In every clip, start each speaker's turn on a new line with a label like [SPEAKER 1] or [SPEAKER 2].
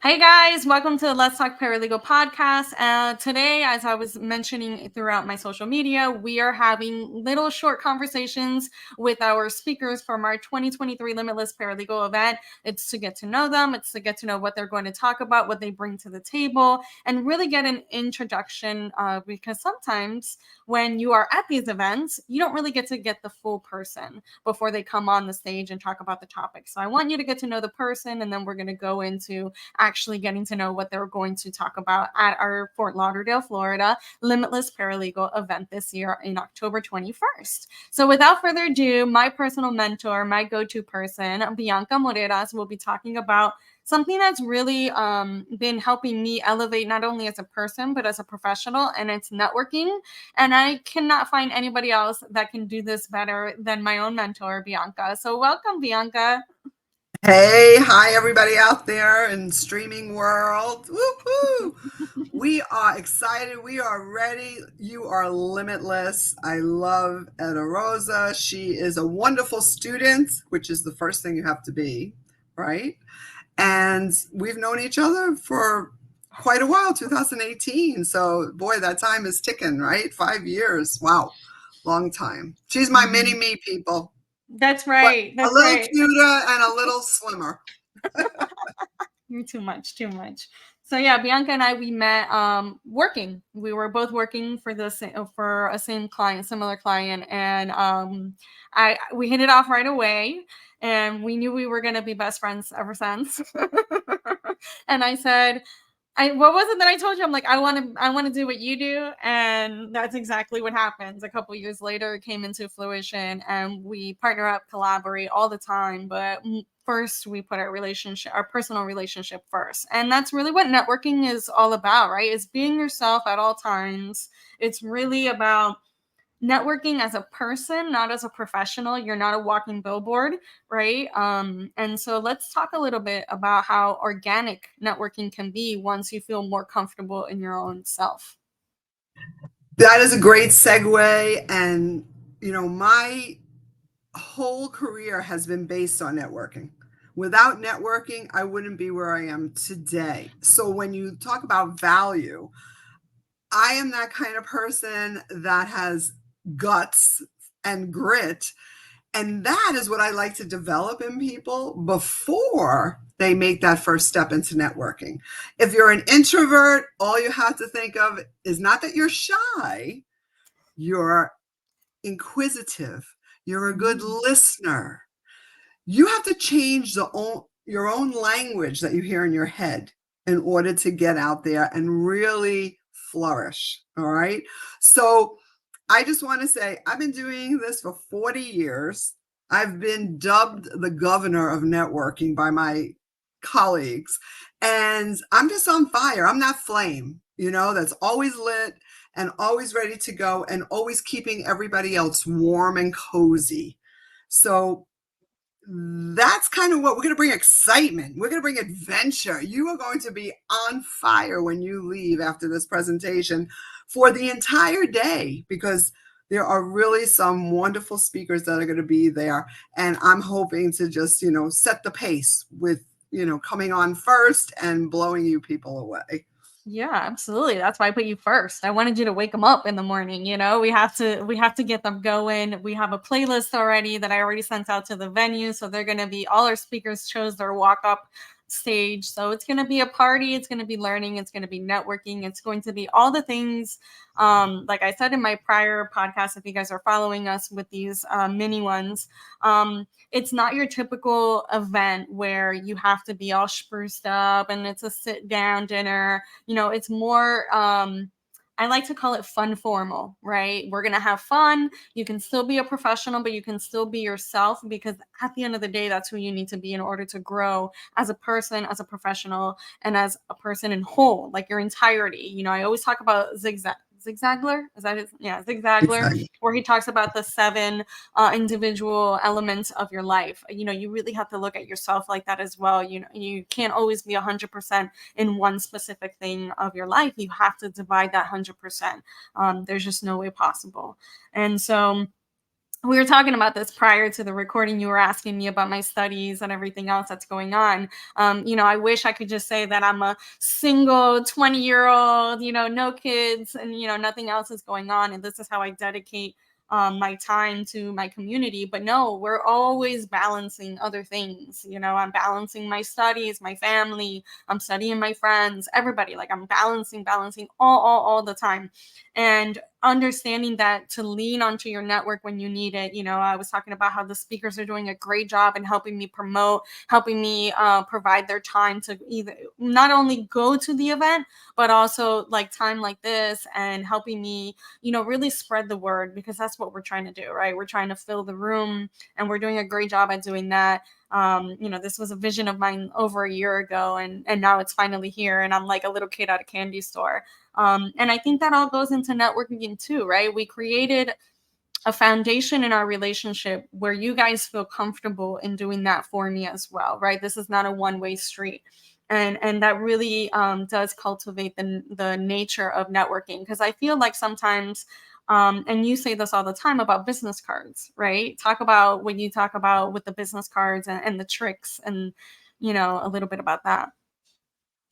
[SPEAKER 1] Hey guys, welcome to the Let's Talk Paralegal podcast. Today, as I was mentioning throughout my social media, we are having little short conversations with our speakers from our 2023 Limitless Paralegal event. It's to get to know them, it's to get to know what they're going to talk about, what they bring to the table, and really get an introduction because sometimes when you are at these events, you don't really get to get the full person before they come on the stage and talk about the topic. So I want you to get to know the person, and then we're going to go into actually getting to know what they're going to talk about at our Fort Lauderdale, Florida Limitless Paralegal event this year in October 21st. So without further ado, my personal mentor, my go-to person, Bianca Moreiras, will be talking about something that's really been helping me elevate not only as a person but as a professional, and it's networking. And I cannot find anybody else that can do this better than my own mentor, Bianca. So welcome, Bianca.
[SPEAKER 2] Hey, hi everybody out there in streaming world. Woohoo! We are excited. We are ready. You are limitless. I love Etta Rosa. She is a wonderful student, which is the first thing you have to be, right? And we've known each other for quite a while, 2018. So, boy, that time is ticking, right? 5 years. Wow, long time. She's my mini me, people,
[SPEAKER 1] That's
[SPEAKER 2] but
[SPEAKER 1] right.
[SPEAKER 2] a
[SPEAKER 1] That's
[SPEAKER 2] little
[SPEAKER 1] right.
[SPEAKER 2] cuter and a little slimmer.
[SPEAKER 1] You're too much, too much. So yeah, Bianca and I, we met working. We were both working for for a same client, similar client, and I we hit it off right away, and we knew we were gonna be best friends ever since. And I said, what was it that I told you? I'm like, I want to do what you do, and that's exactly what happens. A couple years later, it came into fruition, and we partner up, collaborate all the time. But first, we put our personal relationship first, and that's really what networking is all about, right? Is being yourself at all times. It's really about networking as a person, not as a professional. You're not a walking billboard, right? And so let's talk a little bit about how organic networking can be once you feel more comfortable in your own self.
[SPEAKER 2] That is a great segue. And, my whole career has been based on networking. Without networking, I wouldn't be where I am today. So when you talk about value, I am that kind of person that has guts and grit. And that is what I like to develop in people before they make that first step into networking. If you're an introvert, all you have to think of is not that you're shy, you're inquisitive, you're a good
[SPEAKER 1] Mm.
[SPEAKER 2] listener. You have to change your own language that you hear in your head in order to get out there and really flourish. All right. So I just want to say I've been doing this for 40 years. I've been dubbed the governor of networking by my colleagues, and I'm just on fire. I'm that flame, that's always lit and always ready to go and always keeping everybody else warm and cozy. So that's kind of what we're going to bring: excitement. We're going to bring adventure. You are going to be on fire when you leave after this presentation for the entire day, because there are really some wonderful speakers that are going to be there. And I'm hoping to just, set the pace with, coming on first and blowing you people away.
[SPEAKER 1] Yeah, absolutely. That's why I put you first. I wanted you to wake them up in the morning. We have to get them going. We have a playlist already that I already sent out to the venue, so they're going to be all our speakers chose their walk up stage. So it's going to be a party, it's going to be learning, it's going to be networking, it's going to be all the things. Like I said in my prior podcast, if you guys are following us with these mini ones, it's not your typical event where you have to be all spruced up and it's a sit down dinner. It's more I like to call it fun formal, right? We're going to have fun. You can still be a professional, but you can still be yourself, because at the end of the day, that's who you need to be in order to grow as a person, as a professional, and as a person in whole, like your entirety. I always talk about Zigzagler. Is that his? Yeah, Zigzagler,
[SPEAKER 2] Exactly.
[SPEAKER 1] where he talks about the seven individual elements of your life. You really have to look at yourself like that as well. You can't always be 100% in one specific thing of your life. You have to divide that 100%. There's just no way possible. And so we were talking about this prior to the recording. You were asking me about my studies and everything else that's going on. I wish I could just say that I'm a single 20-year old, no kids, and nothing else is going on, and this is how I dedicate my time to my community. But no, we're always balancing other things. I'm balancing my studies, my family, I'm studying my friends, everybody. Like, I'm balancing all the time. And understanding that to lean onto your network when you need it. I was talking about how the speakers are doing a great job in helping me promote, helping me provide their time to either not only go to the event, but also like time like this, and helping me, really spread the word, because that's what we're trying to do, right? We're trying to fill the room, and we're doing a great job at doing that. This was a vision of mine over a year ago, and now it's finally here, and I'm like a little kid at a candy store. And I think that all goes into networking too, right? We created a foundation in our relationship where you guys feel comfortable in doing that for me as well, right? This is not a one-way street. And that really does cultivate the nature of networking, because I feel like sometimes, and you say this all the time about business cards, right? Talk about what you talk about with the business cards, and the tricks, and a little bit about that.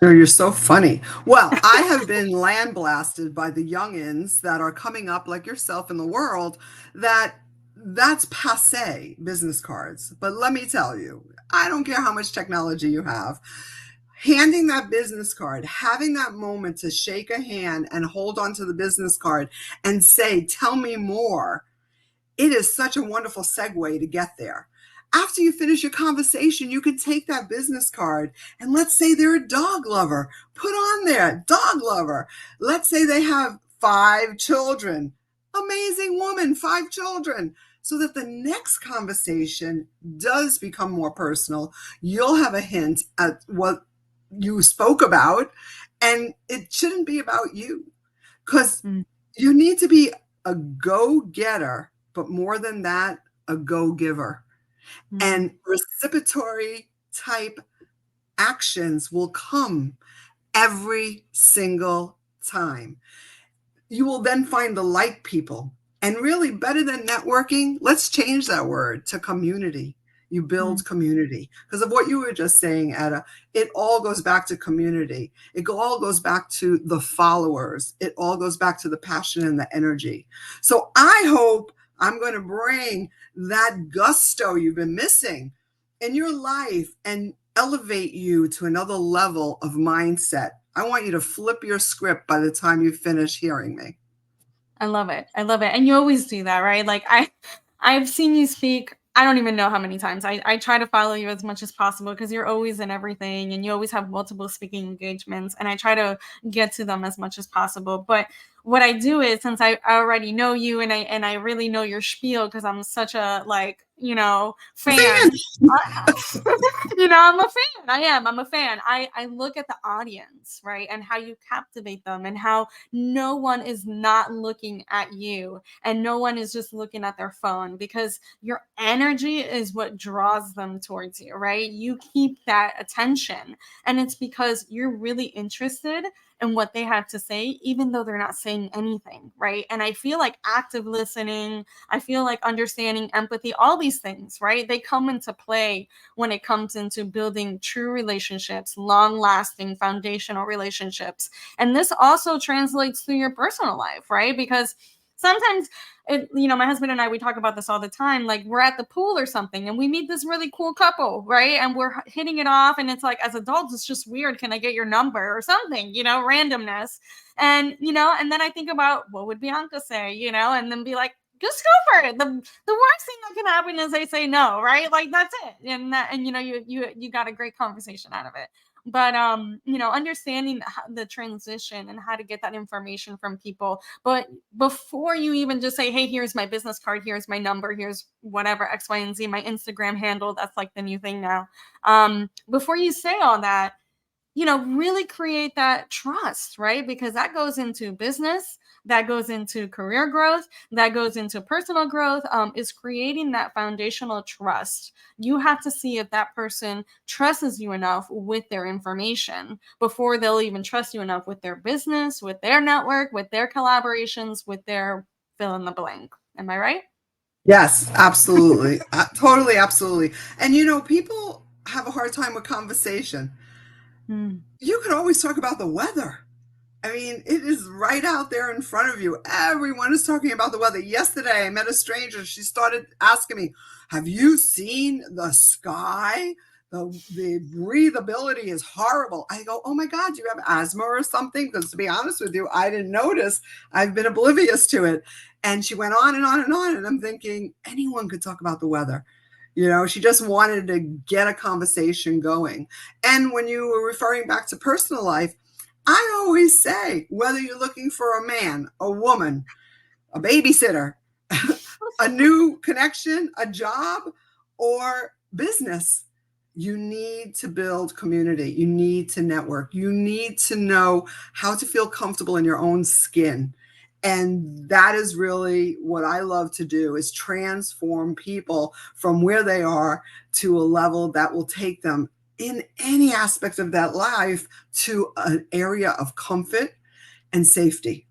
[SPEAKER 2] Oh, you're so funny. Well, I have been land blasted by the youngins that are coming up like yourself in the world that that's passe business cards. But let me tell you, I don't care how much technology you have. Handing that business card, having that moment to shake a hand and hold on to the business card and say, "Tell me more." It is such a wonderful segue to get there. After you finish your conversation, you can take that business card and let's say they're a dog lover. Put on there, dog lover. Let's say they have 5 children. Amazing woman, 5 children. So that the next conversation does become more personal. You'll have a hint at what you spoke about, and it shouldn't be about you, because you need to be a go getter, but more than that, a go giver.
[SPEAKER 1] Mm-hmm.
[SPEAKER 2] And reciprocatory type actions will come every single time. You will then find the like people. And really, better than networking, let's change that word to community. You build community because of what you were just saying, Etta. It all goes back to community. It all goes back to the followers. It all goes back to the passion and the energy. So I hope I'm going to bring that gusto you've been missing in your life and elevate you to another level of mindset. I want you to flip your script by the time you finish hearing me.
[SPEAKER 1] I love it. I love it. And you always do that, right? Like, I've seen you speak. I don't even know how many times. I try to follow you as much as possible, because you're always in everything, and you always have multiple speaking engagements, and I try to get to them as much as possible. But what I do is, since I already know you, and I really know your spiel, because I'm such a, like, fan. I'm a fan. I'm a fan. I look at the audience, right? And how you captivate them, and how no one is not looking at you, and no one is just looking at their phone, because your energy is what draws them towards you, right? You keep that attention, and it's because you're really interested in what they have to say, even though they're not saying anything, right? And I feel like active listening, I feel like understanding, empathy, all these things, right? They come into play when it comes into building true relationships, long lasting foundational relationships. And this also translates to your personal life, right? Because sometimes my husband and I, we talk about this all the time. Like, we're at the pool or something, and we meet this really cool couple, right? And we're hitting it off, and it's like, as adults, it's just weird. Can I get your number or something? Randomness. And then I think about, what would Bianca say, and then be like, just go for it. The worst thing that can happen is they say no, right? Like, that's it. And you got a great conversation out of it. But understanding the transition and how to get that information from people. But before you even just say, hey, here's my business card, here's my number, here's whatever, X, Y, and Z, my Instagram handle, that's like the new thing now. Before you say all that, really create that trust, right? Because that goes into business, that goes into career growth, that goes into personal growth, is creating that foundational trust. You have to see if that person trusts you enough with their information before they'll even trust you enough with their business, with their network, with their collaborations, with their fill in the blank. Am I right?
[SPEAKER 2] Yes, absolutely. Totally, absolutely. And people have a hard time with conversation.
[SPEAKER 1] Mm.
[SPEAKER 2] You could always talk about the weather. I mean, it is right out there in front of you. Everyone is talking about the weather. Yesterday, I met a stranger. She started asking me, "Have you seen the sky? The breathability is horrible." I go, "Oh my God, do you have asthma or something?" Because to be honest with you, I didn't notice. I've been oblivious to it. And she went on and on and on. And I'm thinking, anyone could talk about the weather. She just wanted to get a conversation going. And when you were referring back to personal life, I always say, whether you're looking for a man, a woman, a babysitter, a new connection, a job, or business, you need to build community. You need to network. You need to know how to feel comfortable in your own skin. And that is really what I love to do, is transform people from where they are to a level that will take them in any aspect of that life to an area of comfort and safety.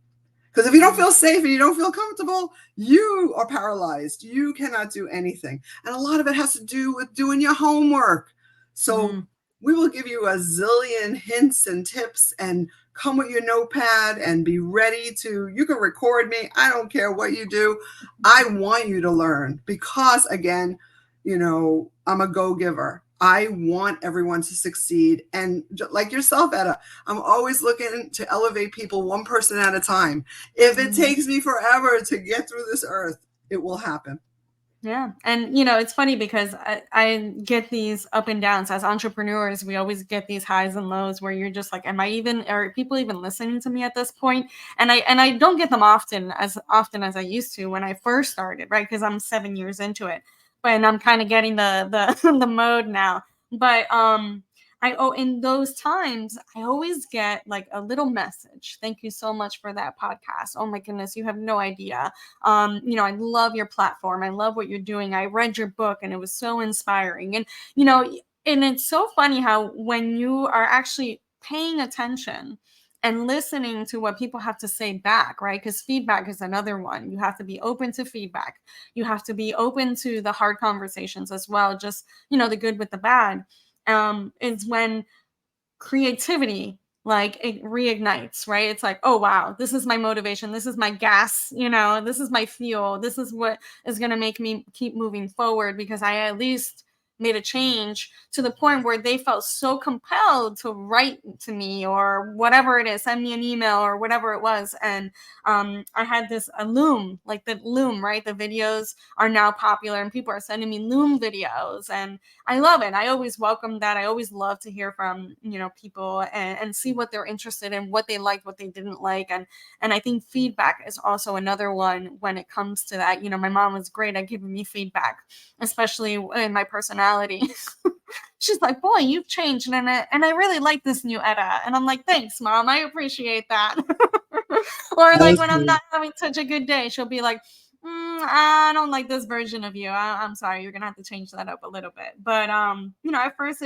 [SPEAKER 2] Because if you don't
[SPEAKER 1] Mm.
[SPEAKER 2] feel safe and you don't feel comfortable, you are paralyzed. You cannot do anything. And a lot of it has to do with doing your homework. So
[SPEAKER 1] Mm.
[SPEAKER 2] we will give you a zillion hints and tips, and come with your notepad and be ready to, you can record me. I don't care what you do. I want you to learn because, again, I'm a go-giver. I want everyone to succeed. And like yourself, Etta, I'm always looking to elevate people one person at a time. If it
[SPEAKER 1] Mm.
[SPEAKER 2] takes me forever to get through this earth, it will happen.
[SPEAKER 1] Yeah. And, it's funny because I get these up and downs as entrepreneurs. We always get these highs and lows where you're just like, are people even listening to me at this point? And I don't get them often as I used to when I first started, right? Because I'm 7 years into it. And I'm kind of getting the the mode now. But in those times, I always get like a little message. Thank you so much for that podcast. Oh my goodness, you have no idea. I love your platform. I love what you're doing. I read your book and it was so inspiring. And it's so funny how when you are actually paying attention and listening to what people have to say back, right? Because feedback is another one. You have to be open to feedback. You have to be open to the hard conversations as well, just, the good with the bad. Is when creativity, like, it reignites, right? It's like, oh wow, this is my motivation, this is my gas, this is my fuel, this is what is going to make me keep moving forward, because I at least made a change to the point where they felt so compelled to write to me or whatever it is, send me an email or whatever it was. And I had this a loom, like the loom, right? The videos are now popular and people are sending me loom videos, and I love it. I always welcome that. I always love to hear from, people, and see what they're interested in, what they liked, what they didn't like. And I think feedback is also another one when it comes to that. My mom was great at giving me feedback, especially in my personality. She's like, "Boy, you've changed, and I really like this new Etta." And I'm like, "Thanks, mom. I appreciate that." Or like when I'm
[SPEAKER 2] Awesome.
[SPEAKER 1] not having such a good day, she'll be like, I don't like this version of you. I'm sorry, you're gonna have to change that up a little bit. But at first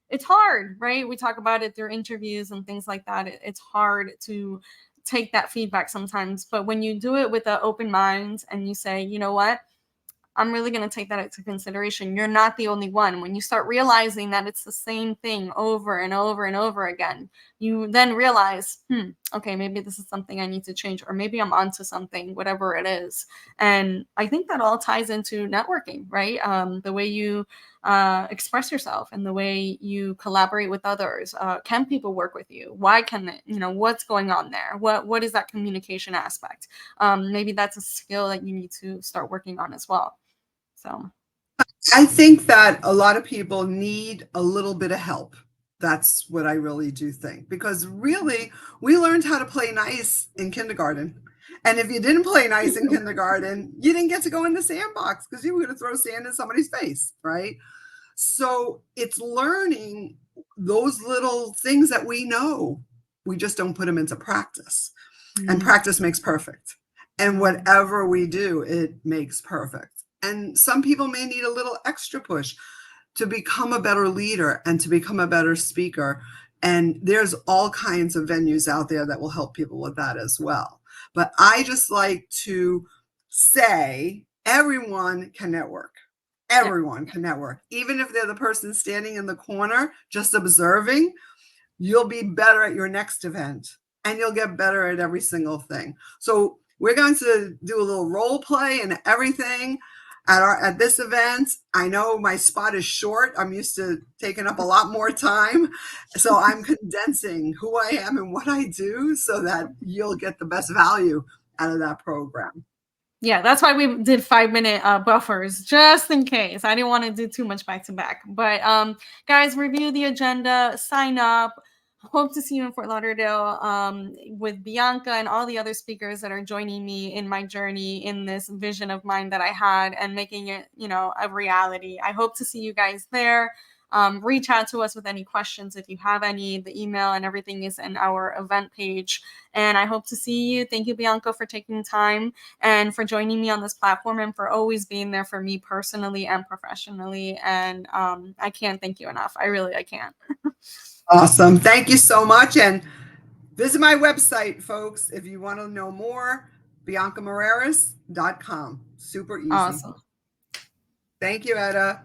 [SPEAKER 1] it's hard, right? We talk about it through interviews and things like that. It's hard to take that feedback sometimes, but when you do it with an open mind and you say, you know what, I'm really going to take that into consideration. You're not the only one. When you start realizing that it's the same thing over and over and over again, you then realize, okay, maybe this is something I need to change, or maybe I'm onto something, whatever it is. And I think that all ties into networking, right? The way you express yourself and the way you collaborate with others. Can people work with you? Why can they, what's going on there? What is that communication aspect? Maybe that's a skill that you need to start working on as well. So,
[SPEAKER 2] I think that a lot of people need a little bit of help. That's what I really do think. Because really, we learned how to play nice in kindergarten. And if you didn't play nice in kindergarten, you didn't get to go in the sandbox because you were going to throw sand in somebody's face, right? So it's learning those little things that we know. We just don't put them into practice. And
[SPEAKER 1] mm,
[SPEAKER 2] practice makes perfect. And
[SPEAKER 1] mm,
[SPEAKER 2] whatever we do, it makes perfect. And some people may need a little extra push to become a better leader and to become a better speaker. And there's all kinds of venues out there that will help people with that as well. But I just like to say everyone can network. Everyone can network. Even if they're the person standing in the corner just observing, you'll be better at your next event and you'll get better at every single thing. So we're going to do a little role play and everything at this event. I know my spot is short. I'm used to taking up a lot more time. So I'm condensing who I am and what I do so that you'll get the best value out of that program.
[SPEAKER 1] Yeah, that's why we did 5-minute buffers, just in case. I didn't want to do too much back to back. But guys, review the agenda, sign up. Hope to see you in Fort Lauderdale with Bianca and all the other speakers that are joining me in my journey in this vision of mine that I had and making it, a reality. I hope to see you guys there. Reach out to us with any questions if you have any. The email and everything is in our event page. And I hope to see you. Thank you, Bianca, for taking time and for joining me on this platform and for always being there for me personally and professionally. And I can't thank you enough. I can't.
[SPEAKER 2] Awesome. Thank you so much. And visit my website, folks, if you want to know more, biancamoreiras.com. Super easy.
[SPEAKER 1] Awesome.
[SPEAKER 2] Thank you, Etta.